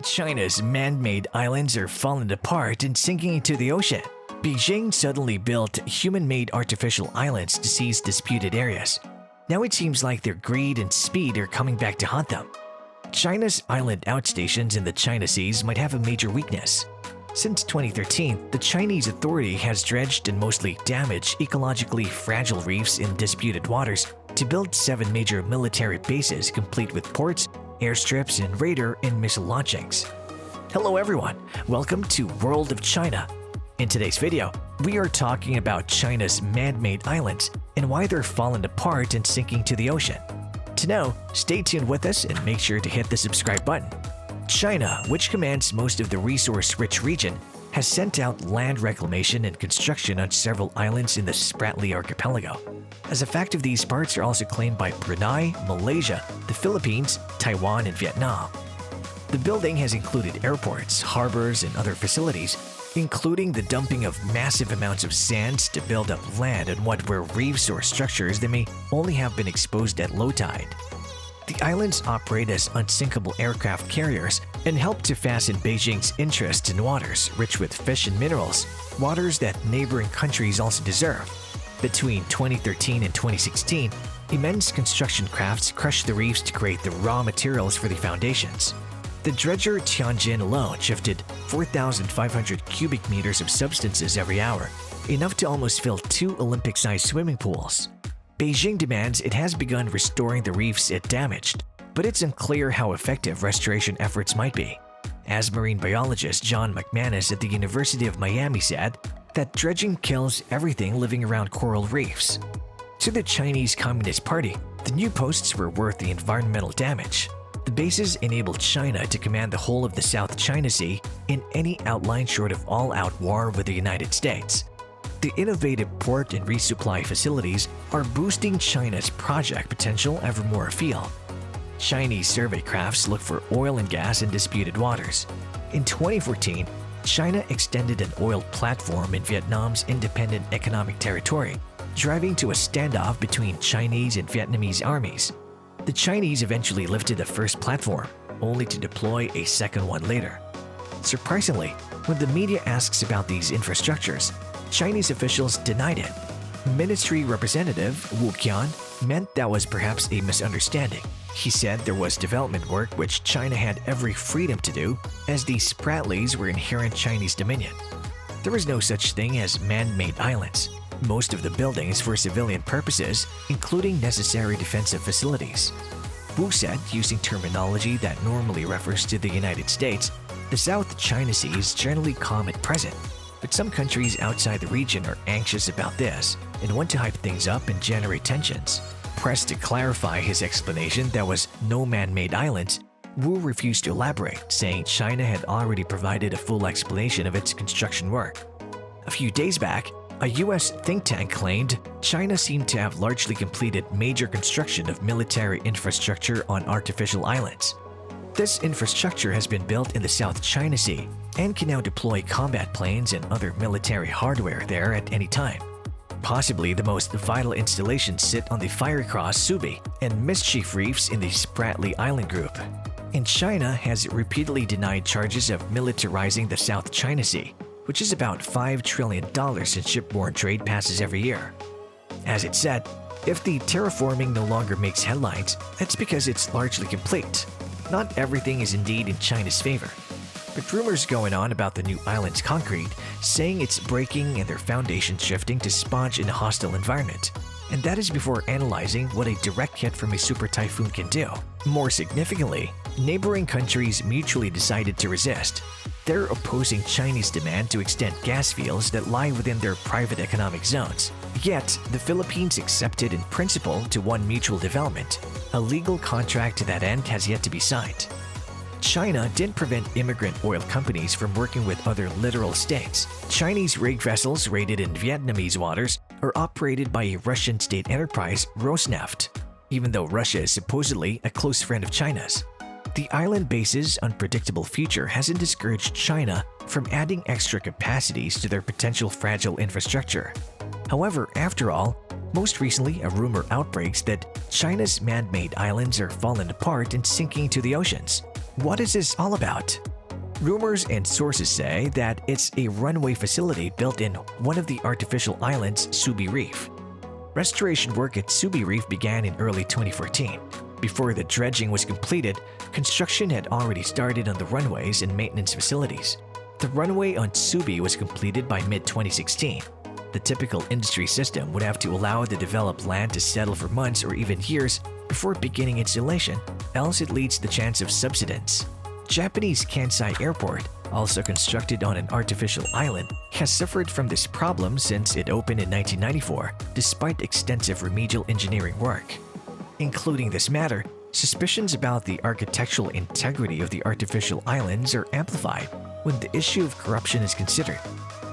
China's man-made islands are falling apart and sinking into the ocean. Beijing suddenly built human-made artificial islands to seize disputed areas. Now it seems like their greed and speed are coming back to haunt them. China's island outstations in the China Seas might have a major weakness. Since 2013, the Chinese authority has dredged and mostly damaged ecologically fragile reefs in disputed waters to build 7 major military bases complete with ports, airstrips, and radar and missile launchings. Hello everyone, welcome to World of China. In today's video, we are talking about China's man-made islands and why they're falling apart and sinking to the ocean. To know, stay tuned with us and make sure to hit the subscribe button. China, which commands most of the resource-rich region, has sent out land reclamation and construction on several islands in the Spratly archipelago. As a fact of these parts are also claimed by Brunei, Malaysia, the Philippines, Taiwan, and Vietnam. The building has included airports, harbors, and other facilities, including the dumping of massive amounts of sands to build up land on what were reefs or structures that may only have been exposed at low tide. The islands operate as unsinkable aircraft carriers and help to fasten Beijing's interest in waters rich with fish and minerals, waters that neighboring countries also deserve. Between 2013 and 2016, immense construction crafts crushed the reefs to create the raw materials for the foundations. The dredger Tianjin alone shifted 4,500 cubic meters of substances every hour, enough to almost fill 2 Olympic-sized swimming pools. Beijing demands it has begun restoring the reefs it damaged, but it's unclear how effective restoration efforts might be. As marine biologist John McManus at the University of Miami said, that dredging kills everything living around coral reefs. To the Chinese Communist Party, the new posts were worth the environmental damage. The bases enabled China to command the whole of the South China Sea in any outline short of all-out war with the United States. The innovative port and resupply facilities are boosting China's project potential ever more afield. Chinese survey crafts look for oil and gas in disputed waters. In 2014, China extended an oil platform in Vietnam's independent economic territory, driving to a standoff between Chinese and Vietnamese armies. The Chinese eventually lifted the first platform, only to deploy a second one later. Surprisingly, when the media asks about these infrastructures, Chinese officials denied it. Ministry representative Wu Qian meant that was perhaps a misunderstanding. He said there was development work which China had every freedom to do, as the Spratlys were inherent Chinese dominion. There is no such thing as man-made islands. Most of the buildings for civilian purposes, including necessary defensive facilities. Wu said, using terminology that normally refers to the United States, the South China Sea is generally calm at present. But some countries outside the region are anxious about this and want to hype things up and generate tensions. Pressed to clarify his explanation that was no man-made islands, Wu refused to elaborate, saying China had already provided a full explanation of its construction work. A few days back, a US think tank claimed China seemed to have largely completed major construction of military infrastructure on artificial islands. This infrastructure has been built in the South China Sea and can now deploy combat planes and other military hardware there at any time. Possibly the most vital installations sit on the Fiery Cross Subi and Mischief Reefs in the Spratly Island group. And China has repeatedly denied charges of militarizing the South China Sea, which is about $5 trillion in shipborne trade passes every year. As it said, if the terraforming no longer makes headlines, that's because it's largely complete. Not everything is indeed in China's favor. But rumors going on about the new island's concrete, saying it's breaking and their foundation shifting to sponge in a hostile environment. And that is before analyzing what a direct hit from a super typhoon can do. More significantly, neighboring countries mutually decided to resist. They're opposing Chinese demand to extend gas fields that lie within their private economic zones. Yet, the Philippines accepted in principle to one mutual development. A legal contract to that end has yet to be signed. China didn't prevent immigrant oil companies from working with other littoral states. Chinese rig vessels raided in Vietnamese waters are operated by a Russian state enterprise, Rosneft, even though Russia is supposedly a close friend of China's. The island base's unpredictable future hasn't discouraged China from adding extra capacities to their potential fragile infrastructure. However, after all, most recently a rumor outbreaks that China's man-made islands are falling apart and sinking to the oceans. What is this all about? Rumors and sources say that it's a runway facility built in one of the artificial islands, Subi Reef. Restoration work at Subi Reef began in early 2014. Before the dredging was completed, construction had already started on the runways and maintenance facilities. The runway on Subi was completed by mid-2016. The typical industry system would have to allow the developed land to settle for months or even years before beginning installation, else it leads to the chance of subsidence. Japanese Kansai Airport, also constructed on an artificial island, has suffered from this problem since it opened in 1994, despite extensive remedial engineering work. Including this matter, suspicions about the architectural integrity of the artificial islands are amplified when the issue of corruption is considered.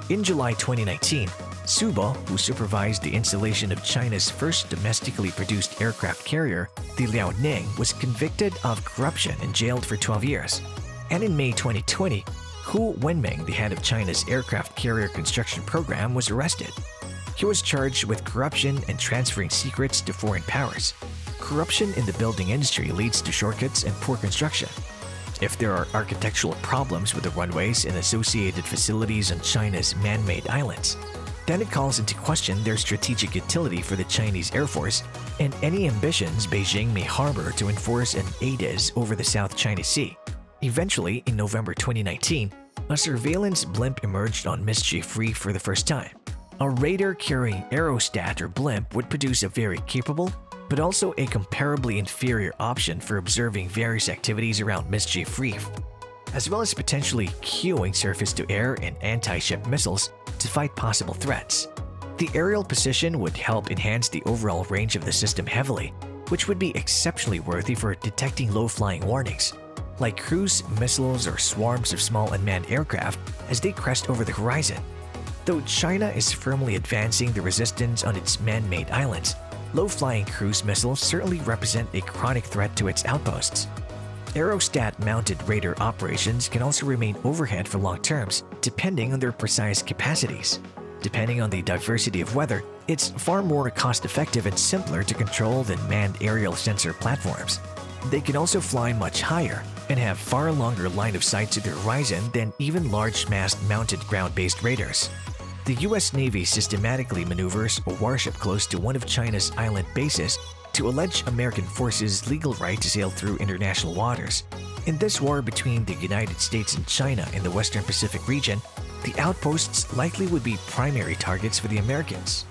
In July 2019, Subo, who supervised the installation of China's first domestically produced aircraft carrier, the Liaoning, was convicted of corruption and jailed for 12 years. And in May 2020, Hu Wenming, the head of China's aircraft carrier construction program, was arrested. He was charged with corruption and transferring secrets to foreign powers. Corruption in the building industry leads to shortcuts and poor construction. If there are architectural problems with the runways and associated facilities on China's man-made islands, then it calls into question their strategic utility for the Chinese Air Force and any ambitions Beijing may harbor to enforce an ADIZ over the South China Sea. Eventually, in November 2019, a surveillance blimp emerged on Mischief Reef for the first time. A radar-carrying aerostat or blimp would produce a very capable, but also a comparably inferior option for observing various activities around Mischief Reef, as well as potentially cueing surface-to-air and anti-ship missiles to fight possible threats. The aerial position would help enhance the overall range of the system heavily, which would be exceptionally worthy for detecting low-flying warnings, like cruise missiles or swarms of small unmanned aircraft as they crest over the horizon. Though China is firmly advancing the resistance on its man-made islands, low-flying cruise missiles certainly represent a chronic threat to its outposts. Aerostat-mounted radar operations can also remain overhead for long terms, depending on their precise capacities. Depending on the diversity of weather, it's far more cost-effective and simpler to control than manned aerial sensor platforms. They can also fly much higher and have far longer line of sight to the horizon than even large mast-mounted ground-based radars. The US Navy systematically maneuvers a warship close to one of China's island bases to allege American forces' legal right to sail through international waters. In this war between the United States and China in the Western Pacific region, the outposts likely would be primary targets for the Americans.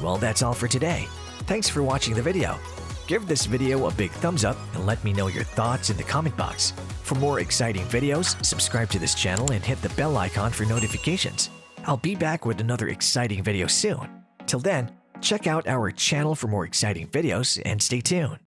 Well, that's all for today. Thanks for watching the video. Give this video a big thumbs up and let me know your thoughts in the comment box. For more exciting videos, subscribe to this channel and hit the bell icon for notifications. I'll be back with another exciting video soon. Till then, check out our channel for more exciting videos and stay tuned.